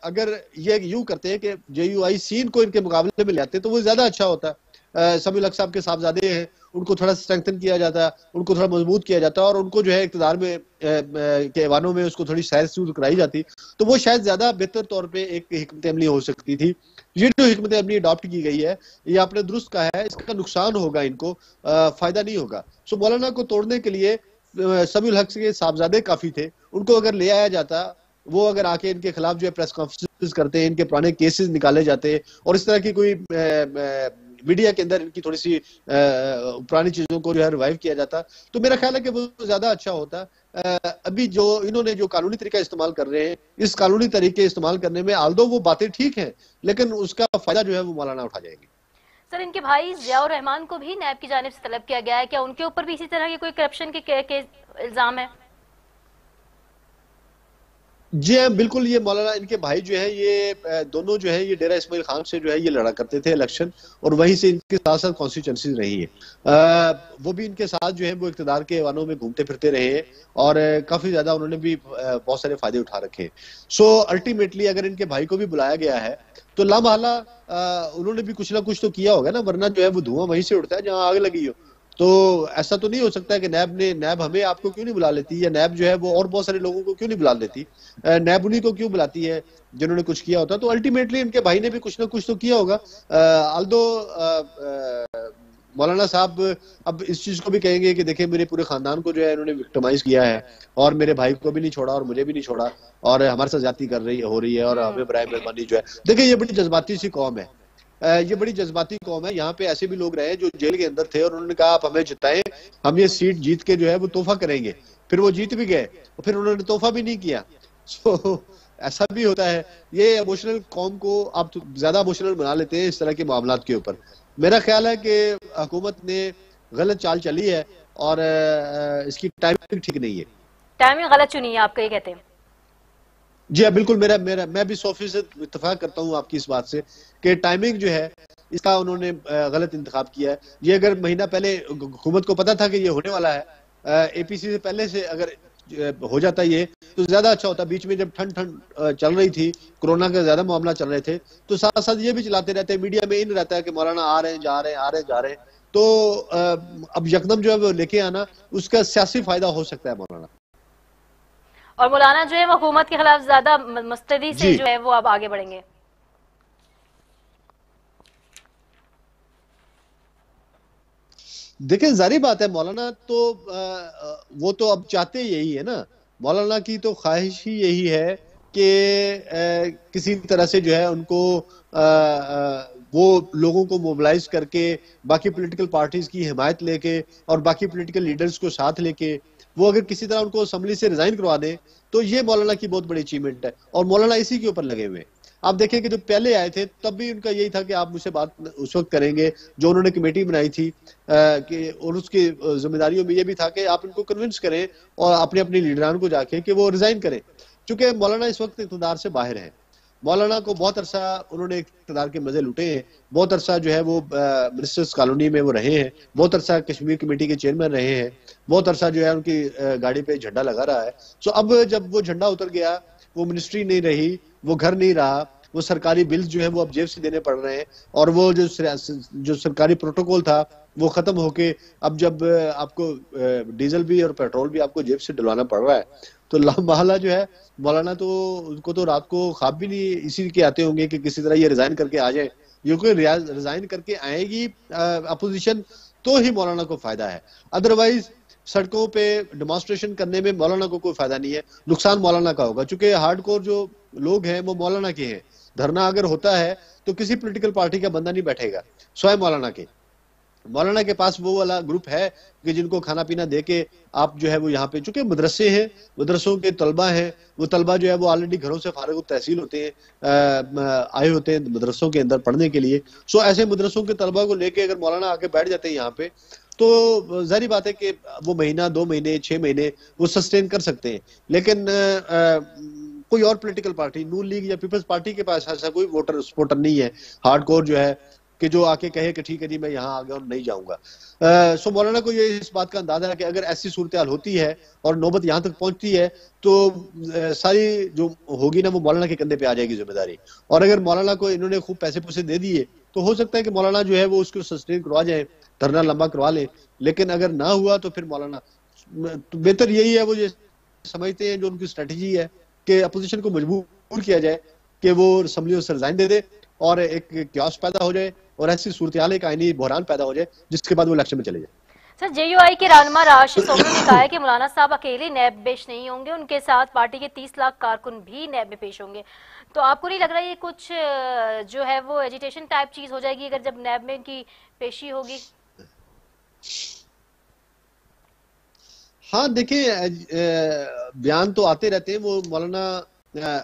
अगर ये यूं करते हैं कि JUI सीन को इनके मुकाबले में ले आते तो वो ज्यादा अच्छा होता। समीउल हक साहब के साहबजादे हैं, उनको थोड़ा स्ट्रेंथन किया जाता, उनको थोड़ा मजबूत किया जाता और उनको जो है इक़्तिदार में के ऐवानों में उसको थोड़ी सैर सूर कराई जाती, तो वो शायद ज्यादा बेहतर तौर पे एक हिकमत अमली हो सकती थी। ये जो हिकमत अमली अडॉप्ट की गई है, ये आपने दुरुस्त कहा है, इसका नुकसान होगा इनको, फायदा नहीं होगा। सो मौलाना को तोड़ने के लिए समीउल हक के साहबजादे काफी थे, उनको अगर ले आया जाता, वो अगर आके इनके खिलाफ जो है प्रेस कॉन्फ्रेंस करते हैं, इनके पुराने केसेस निकाले जाते और इस तरह की कोई मीडिया के अंदर इनकी थोड़ी सी पुरानी चीजों को जो है रिवाइव किया जाता, तो मेरा ख्याल है कि वो ज्यादा अच्छा होता। अभी जो इन्होंने जो कानूनी तरीका इस्तेमाल कर रहे हैं, इस कानूनी तरीके इस्तेमाल करने में आल्दो वो बातें ठीक हैं, लेकिन उसका फायदा जो है वो मौलाना उठा जाएंगे। सर, इनके भाई जियाउर रहमान को भी नैब की जानिब से तलब किया गया है, क्या उनके ऊपर भी इसी तरह के कोई करप्शन के इल्जाम है? जी हाँ, बिल्कुल। ये मौलाना, इनके भाई जो है, ये दोनों जो है ये डेरा इस्माइल खान से जो है ये लड़ा करते थे इलेक्शन, और वहीं से इनके साथ साथ कॉन्स्टिट्यूंसीज रही है। वो भी इनके साथ जो है वो इक़्तिदार के ऐवानों में घूमते फिरते रहे हैं और काफी ज्यादा उन्होंने भी बहुत सारे फायदे उठा रखे। सो अल्टीमेटली अगर इनके भाई को भी बुलाया गया है तो लामहला उन्होंने भी कुछ ना कुछ तो किया होगा ना, वरना जो है वो धुआं वहीं से उठता है जहां आग लगी हो। तो ऐसा तो नहीं हो सकता है कि नैब हमें आपको क्यों नहीं बुला लेती, या नैब जो है वो और बहुत सारे लोगों को क्यों नहीं बुला लेती, नैब उन्हीं को क्यों बुलाती है जिन्होंने कुछ किया होता। तो अल्टीमेटली इनके भाई ने भी कुछ ना कुछ तो किया होगा। आल्दो मौलाना साहब अब इस चीज को भी कहेंगे कि देखिए मेरे पूरे खानदान को जो है इन्होंने विक्टिमाइज किया है और मेरे भाई को भी नहीं छोड़ा और मुझे भी नहीं छोड़ा और हमारे साथ ज्यादती हो रही है और हमें बराए मेहरबानी जो है। देखिए ये बड़ी जज्बाती सी कौम है, ये बड़ी जज्बाती कौम है। यहाँ पे ऐसे भी लोग रहे जो जेल के अंदर थे और उन्होंने कहा आप हमें जिताएं, हम ये सीट जीत के जो है वो तोहफा करेंगे, फिर वो जीत भी गए और फिर उन्होंने तोहफा भी नहीं किया। सो ऐसा भी होता है। ये इमोशनल कौम को आप ज्यादा इमोशनल बना लेते हैं इस तरह के मामलात के ऊपर। मेरा ख्याल है कि हुकूमत ने गलत चाल चली है और इसकी टाइमिंग ठीक नहीं है, टाइमिंग गलत चुनी है, आप ये कहते हैं? जी हाँ, बिल्कुल। मैं भी 100% इत्तेफाक करता हूँ आपकी इस बात से कि टाइमिंग जो है इसका उन्होंने गलत इंतखाब किया है। ये अगर महीना पहले हुकूमत को पता था कि ये होने वाला है, एपीसी से पहले से अगर हो जाता ये तो ज्यादा अच्छा होता। बीच में जब ठंड चल रही थी, कोरोना का ज्यादा मामला चल रहे थे, तो साथ साथ ये भी चलाते रहते, मीडिया में इन रहता है कि मौलाना आ रहे हैं जा रहे हैं, आ रहे हैं जा रहे हैं। तो अब यकदम जो है वो लेके आना, उसका सियासी फायदा हो सकता है मौलाना। और मौलाना जो है वो हुकूमत के खिलाफ ज्यादा मुस्तैदी से जो है वो अब आगे बढ़ेंगे। देखिए जारी बात है, मौलाना तो वो तो अब चाहते यही है ना। मौलाना की तो ख्वाहिश ही यही है कि किसी तरह से जो है उनको वो लोगों को मोबिलाइज करके, बाकी पॉलिटिकल पार्टीज की हिमायत लेके और बाकी पॉलिटिकल लीडर्स को साथ लेके वो अगर किसी तरह उनको असेंबली से रिजाइन करवा दें तो ये मौलाना की बहुत बड़ी अचीवमेंट है। और मौलाना इसी के ऊपर लगे हुए हैं। आप देखें कि जब पहले आए थे तब भी उनका यही था कि आप मुझसे बात उस वक्त करेंगे, जो उन्होंने कमेटी बनाई थी कि, और उसकी जिम्मेदारियों में ये भी था कि आप इनको कन्विंस करें और अपने अपने लीडरान को जाके कि वो रिजाइन करें, क्योंकि मौलाना इस वक्त इक़्तिदार से बाहर है। मौलाना को बहुत अरसा उन्होंने इक़्तिदार के मजे लुटे हैं, बहुत अरसा जो है वो मिनिस्टर्स कॉलोनी में वो रहे हैं, बहुत अरसा कश्मीर कमेटी के चेयरमैन रहे हैं, बहुत अरसा जो है उनकी गाड़ी पे झंडा लगा रहा है। सो अब जब वो झंडा उतर गया, वो मिनिस्ट्री नहीं रही, वो घर नहीं रहा, वो सरकारी बिल्स जो है वो अब जेब से देने पड़ रहे हैं, और वो जो सरकारी प्रोटोकॉल था वो खत्म होके अब जब आपको डीजल भी और पेट्रोल भी आपको जेब से डलवाना पड़ रहा है, तो लामहला जो है मौलाना तो उनको तो रात को ख्वाब भी नहीं इसी के आते होंगे कि किसी तरह ये रिजाइन करके आ जाए। ये कोई रिजाइन करके आएगी अपोजिशन तो ही मौलाना को फायदा है, अदरवाइज सड़कों पे डेमोन्स्ट्रेशन करने में मौलाना को कोई फायदा नहीं है, नुकसान मौलाना का होगा। चूंकि हार्डकोर जो लोग हैं वो मौलाना के हैं। धरना अगर होता है तो किसी पॉलिटिकल पार्टी का बंदा नहीं बैठेगा, स्वयं मौलाना के पास वो वाला ग्रुप है कि जिनको खाना पीना दे के आप जो है वो यहाँ पे, चूंकि मदरसे हैं, मदरसों के तलबा हैं, वो तलबा जो है वो ऑलरेडी घरों से फारिग तहसील होते हैं, आए होते हैं मदरसों के अंदर पढ़ने के लिए। सो ऐसे मदरसों के तलबा को लेके अगर मौलाना आके बैठ जाते हैं यहाँ पे, तो जाहिर बात है कि वो महीना 2 महीने 6 महीने वो सस्टेन कर सकते हैं। लेकिन कोई और पॉलिटिकल पार्टी, नून लीग या पीपल्स पार्टी के पास ऐसा कोई वोटर सपोर्टर नहीं है हार्डकोर जो है कि जो आके कहे कि ठीक है जी मैं यहाँ आ गया और नहीं जाऊंगा। सो मौलाना को ये इस बात का अंदाजा है कि अगर ऐसी सूरत हाल होती है और नौबत यहाँ तक पहुंचती है तो सारी जो होगी ना वो मौलाना के कंधे पे आ जाएगी जिम्मेदारी। और अगर मौलाना को इन्होंने खूब पैसे दे दिए तो हो सकता है कि मौलाना जो है वो उसको सस्टेन करवा जाए, धरना लंबा करवा ले। लेकिन अगर ना हुआ तो फिर मौलाना, तो बेहतर यही है, वो ये समझते हैं, जो उनकी स्ट्रेटजी है कि अपोजिशन को मजबूर किया जाए कि वो असम्बली से रिजाइन दे दे और एक क्यास पैदा हो जाए और ऐसी सूरत हाल, एक आईनी बहरान पैदा हो जाए जिसके बाद वो इलेक्शन में चले जाए। सर, जेयूआई के रहनुमा राशिद सोमन ने कहा है कि मौलाना साहब अकेले नैब पेश नहीं होंगे, उनके साथ पार्टी के 30 लाख कारकुन भी नैब में पेश होंगे। तो आपको नहीं लग रहा ये कुछ जो है वो एजिटेशन टाइप चीज हो जाएगी अगर जब नैब में इनकी पेशी होगी? हाँ देखिए, बयान तो आते रहते हैं वो मौलाना,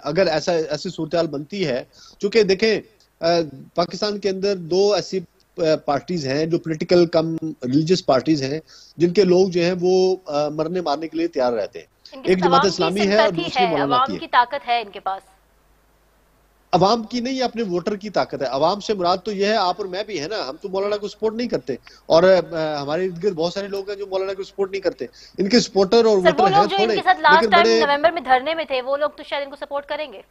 अगर ऐसी सूरत हाल बनती है, चूंकि देखें पाकिस्तान के अंदर दो ऐसी पार्टीज हैं जो पॉलिटिकल कम रिलीजियस पार्टीज हैं, जिनके लोग जो हैं वो मरने मारने के लिए तैयार रहते हैं। एक जमात इस्लामी है और दूसरी मौलाना की ताकत है इनके पास। अवाम की नहीं, अपने वोटर की ताकत है। अवाम से मुराद तो यह है आप और मैं भी है ना, हम तो मौलाना को सपोर्ट नहीं करते और हमारे इर्द गिर्द बहुत सारे लोग हैं जो मौलाना को सपोर्ट नहीं करते। इनके सपोर्टर और वोटर हैं थोड़े, इनके साथ लास्ट टाइम नवंबर में धरने में थे, वो लोग तो शायद इनको सपोर्ट करेंगे,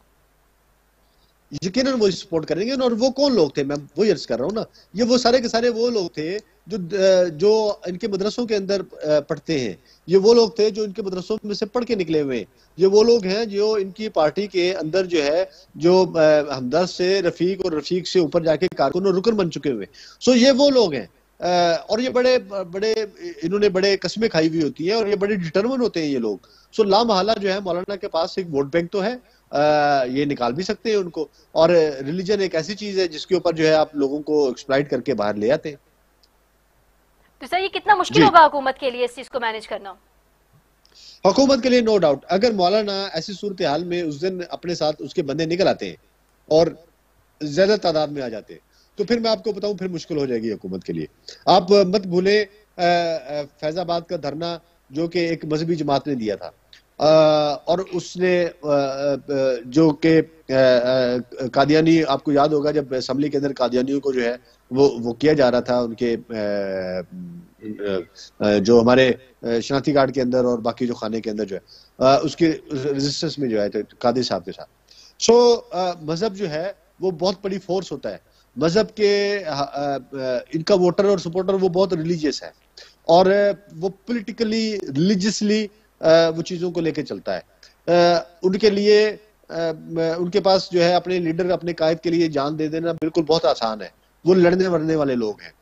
यकीनन वो सपोर्ट करेंगे। और वो कौन लोग थे, मैं वही अर्ज कर रहा हूँ ना, ये वो सारे के सारे वो लोग थे जो इनके मदरसों के अंदर पढ़ते हैं। ये वो लोग थे जो इनके मदरसों में से पढ़ के निकले हुए। ये वो लोग हैं जो इनकी पार्टी के अंदर जो है, जो हमदर्द से रफीक और रफीक से ऊपर जाके कारकुन और रुकन बन चुके हुए। सो ये वो लोग हैं और ये बड़े बड़े इन्होंने बड़े कस्में खाई हुई होती हैं और ये बड़े डिटरमिन होते हैं ये लोग। सो लामहला जो है मौलाना के पास एक वोट बैंक तो है, ये निकाल भी सकते हैं उनको। और रिलीजन एक ऐसी चीज है जिसके ऊपर जो है आप लोगों को एक्सप्लॉइट करके बाहर ले आते हैं। तो सर ये कितना मुश्किल होगा हुकूमत के लिए इस चीज को मैनेज करना? हुकूमत के लिए नो डाउट, अगर मौलाना ऐसी सूरत हाल में उस दिन अपने साथ उसके बंदे निकल आते हैं और ज्यादा तादाद में आ जाते हैं, तो फिर मैं आपको बताऊं फिर मुश्किल हो जाएगी हुकूमत के लिए। आप मत भूले फैजाबाद का धरना जो कि एक मजहबी जमात ने दिया था, और उसने जो कि कादियानी, आपको याद होगा जब असेंबली के अंदर कादियानियों को जो है वो किया जा रहा था, उनके जो हमारे शनाख्ती कार्ड के अंदर और बाकी जो खाने के अंदर जो है उसके रेजिस्टेंस में जो है तो कादी साहब के साथ। सो मजहब जो है वो बहुत बड़ी फोर्स होता है। मजहब के इनका वोटर और सपोर्टर वो बहुत रिलीजियस है और वो पॉलिटिकली रिलीजियसली वो चीजों को लेके चलता है। उनके लिए उनके पास जो है अपने लीडर, अपने कायद के लिए जान दे देना बिल्कुल बहुत आसान है। वो लड़ने मरने वाले लोग हैं।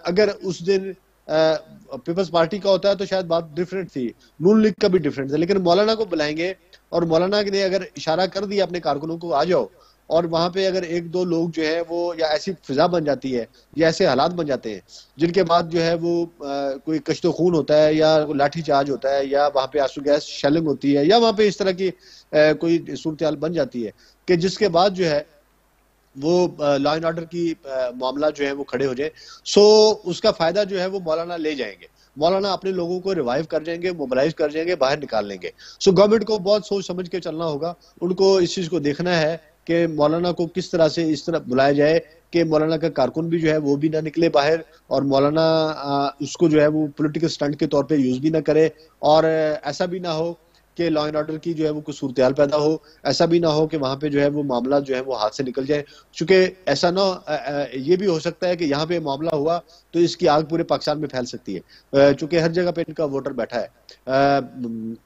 अगर उस दिन पीपल्स पार्टी का होता है तो शायद बात डिफरेंट थी, नून लीग का भी डिफरेंट था, लेकिन मौलाना को बुलाएंगे और मौलाना ने अगर इशारा कर दिया अपने कारकुनों को आ जाओ, और वहां पे अगर एक दो लोग जो है वो, या ऐसी फिजा बन जाती है या ऐसे हालात बन जाते हैं जिनके बाद जो है वो कोई कश्तो खून होता है या लाठी चार्ज होता है या वहां पे आंसू गैस शेलिंग होती है या वहां पे इस तरह की कोई सूरत हाल बन जाती है कि जिसके बाद जो है वो लॉ एंड ऑर्डर की मामला जो है वो खड़े हो जाए, सो उसका फायदा जो है वो मौलाना ले जाएंगे। मौलाना अपने लोगों को रिवाइव कर जाएंगे, मोबिलाइज कर जाएंगे, बाहर निकाल लेंगे। सो गवर्नमेंट को बहुत सोच समझ के चलना होगा। उनको इस चीज को देखना है कि मौलाना को किस तरह से इस तरह बुलाया जाए कि मौलाना का कारकुन भी जो है वो भी ना निकले बाहर और मौलाना उसको जो है वो पॉलिटिकल स्टंट के तौर पे यूज भी ना करे, और ऐसा भी ना हो कि लॉ एंड ऑर्डर की जो है वो कुछ सूरत हाल पैदा हो, ऐसा भी ना हो कि वहां पे जो है वो मामला जो है वो हाथ से निकल जाए। चूंकि ऐसा ना ये भी हो सकता है कि यहाँ पे मामला हुआ तो इसकी आग पूरे पाकिस्तान में फैल सकती है, चूंकि हर जगह पे इनका वोटर बैठा है।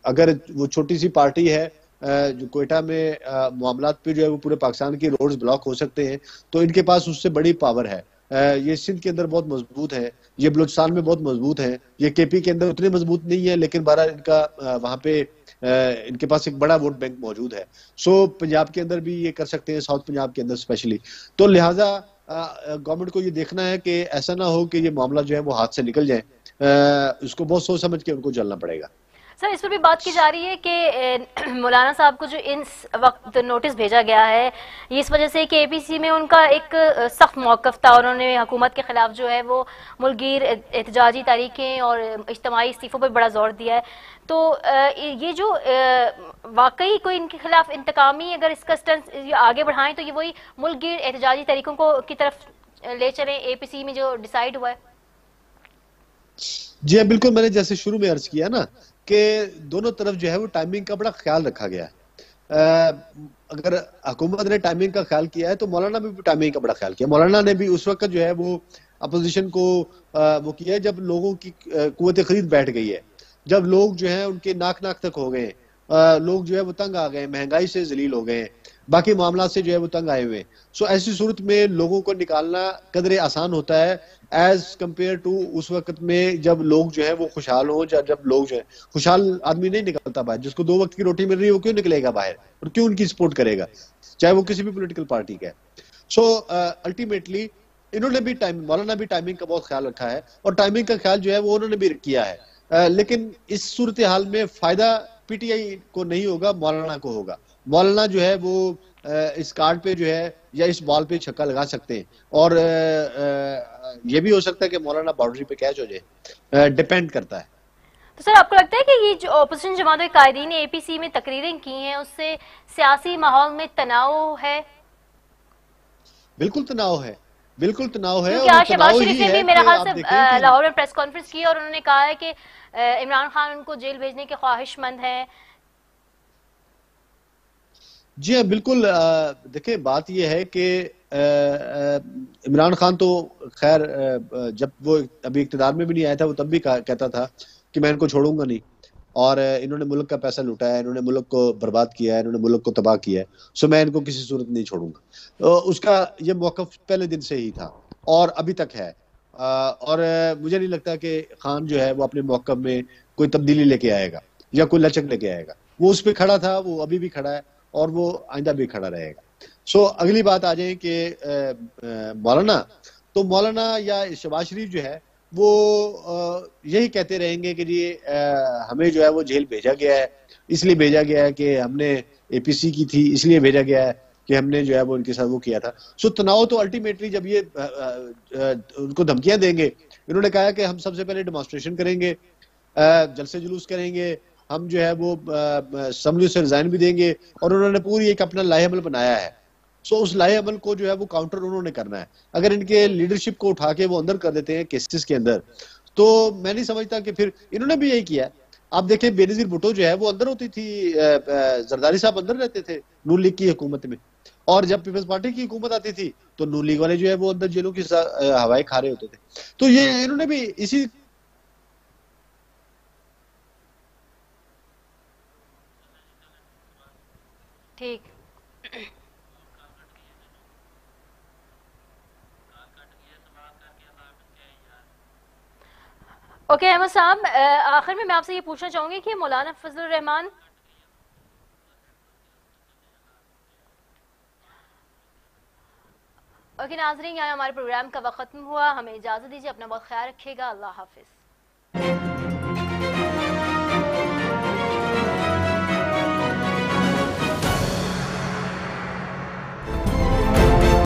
अगर वो छोटी सी पार्टी है जो कोयटा में मामला पे जो है वो पूरे पाकिस्तान की रोड्स ब्लॉक हो सकते हैं, तो इनके पास उससे बड़ी पावर है। ये सिंध के अंदर बहुत मजबूत है, ये बलूचिस्तान में बहुत मजबूत है, ये केपी के अंदर उतने मजबूत नहीं है, लेकिन बहरहाल इनका वहां पे इनके पास एक बड़ा वोट बैंक मौजूद है। सो पंजाब के अंदर भी ये कर सकते हैं, साउथ पंजाब के अंदर स्पेशली। तो लिहाजा गवर्नमेंट को ये देखना है कि ऐसा ना हो कि ये मामला जो है वो हाथ से निकल जाए, उसको बहुत सोच समझ के उनको चलना पड़ेगा। सर इस पर भी बात की जा रही है कि मौलाना साहब को जो इन वक्त नोटिस भेजा गया है ये इस वजह से कि एपीसी में उनका एक सख्त मौक़िफ़ था और उन्होंने हुकूमत के खिलाफ जो है वो मुल्कगीर एहतजाजी तहरीकें और इज्तिमाई इस्तीफ़ों पर बड़ा जोर दिया है। तो ये जो वाकई कोई इनके खिलाफ इंतकामी अगर इसका स्टंट आगे बढ़ाएं तो ये वही मुल्कगीर एहतजाजी तहरीकों को की तरफ ले चलें एपीसी में जो डिसाइड हुआ है? जी हाँ बिल्कुल, मैंने जैसे शुरू में अर्ज किया ना कि दोनों तरफ जो है वो टाइमिंग का बड़ा ख्याल रखा गया है। अगर हुकूमत ने टाइमिंग का ख्याल किया है तो मौलाना भी टाइमिंग का बड़ा ख्याल किया। मौलाना ने भी उस वक्त जो है वो अपोजिशन को वो किया है जब लोगों की कुव्वत खरीद बैठ गई है, जब लोग जो है उनके नाक नाक तक हो गए, लोग जो है वो तंग आ गए, महंगाई से जलील हो गए, बाकी मामला से जो है वो तंग आए हुए। सो ऐसी सूरत में लोगों को निकालना कदरे आसान होता है एज कंपेयर टू उस वक्त में जब लोग जो है वो खुशहाल हो। जब लोग जो है, खुशहाल आदमी नहीं निकलता बाहर, जिसको 2 वक्त की रोटी मिल रही है वो क्यों निकलेगा बाहर और क्यों उनकी सपोर्ट करेगा, चाहे वो किसी भी पोलिटिकल पार्टी का है। सो अल्टीमेटली इन्होंने भी टाइम, मौलाना भी टाइमिंग का बहुत ख्याल रखा है और टाइमिंग का ख्याल जो है वो उन्होंने भी किया है। लेकिन इस सूरत हाल में फायदा पीटीआई को नहीं होगा, मौलाना को होगा। मौलाना जो है वो इस कार्ड पे जो है या इस बॉल पे छक्का लगा सकते हैं और ये भी हो सकता है कि मौलाना बाउंड्री पे कैच हो जाए, डिपेंड करता है। तो सर आपको लगता है कि ये जो अपोजिशन जमात के कायदीन ने एपीसी में तकरीरें की हैं उससे सियासी माहौल में तनाव है? बिल्कुल तनाव है, बिल्कुल तनाव है। क्योंकि और आज शहबाज तनाव ही शरीफ ने है भी मेरा कि ख्याल आप से देखें कि लाहौर में प्रेस कॉन्फ्रेंस की और उन्होंने कहा है कि इमरान खान उनको जेल भेजने के ख्वाहिशमंद हैं। जी हाँ, बिल्कुल। देखिए बात यह है कि इमरान खान तो खैर जब वो अभी इक्तदार में भी नहीं आया था वो तब भी कहता था कि मैं इनको छोड़ूंगा नहीं, और इन्होंने मुल्क का पैसा लुटाया है, इन्होंने मुल्क को बर्बाद किया है, इन्होंने मुल्क को तबाह किया है, सो मैं इनको किसी सूरत नहीं छोड़ूंगा। उसका ये मौक़िफ़ पहले दिन से ही था और अभी तक है। और मुझे नहीं लगता कि खान जो है वो अपने मौक़िफ़ में कोई तब्दीली लेके आएगा या कोई लचक लेके आएगा। वो उस पर खड़ा था, वो अभी भी खड़ा है और वो आइंदा भी खड़ा रहेगा। सो अगली बात आ जाए कि मौलाना, तो मौलाना या शहबाज शरीफ जो है वो यही कहते रहेंगे कि जी हमें जो है वो जेल भेजा गया है, इसलिए भेजा गया है कि हमने एपीसी की थी, इसलिए भेजा गया है कि हमने जो है वो उनके साथ वो किया था। सो तनाव तो अल्टीमेटली जब ये उनको धमकियां देंगे, इन्होंने कहा है कि हम सबसे पहले डेमोन्स्ट्रेशन करेंगे, जलसे जुलूस करेंगे, हम जो है वो असेंबली से रिजाइन भी देंगे, और उन्होंने पूरी एक अपना लाहेअमल बनाया है। सो उस लाहेअमल को जो है वो काउंटर उन्होंने करना है। अगर इनके लीडरशिप को उठा के वो अंदर कर देते हैं केसेस के अंदर, तो मैं नहीं समझता कि फिर इन्होंने भी यही किया। आप देखें बेनजीर भुट्टो जो है वो अंदर होती थी, जरदारी साहब अंदर रहते थे नून लीग की हुकूमत में, और जब पीपल्स पार्टी की हुकूमत आती थी तो नून लीग वाले जो है वो अंदर जेलों की हवाएं खा रहे होते थे। तो ये इन्होंने भी इसी ठीक। ओके अहमद साहब, आखिर में मैं आपसे ये पूछना चाहूंगी कि मौलाना फजलुर रहमान ओके नाजरीन, यहाँ हमारे प्रोग्राम का वक्त खत्म हुआ। हमें इजाजत दीजिए, अपना बहुत ख्याल रखिएगा। अल्लाह हाफिज।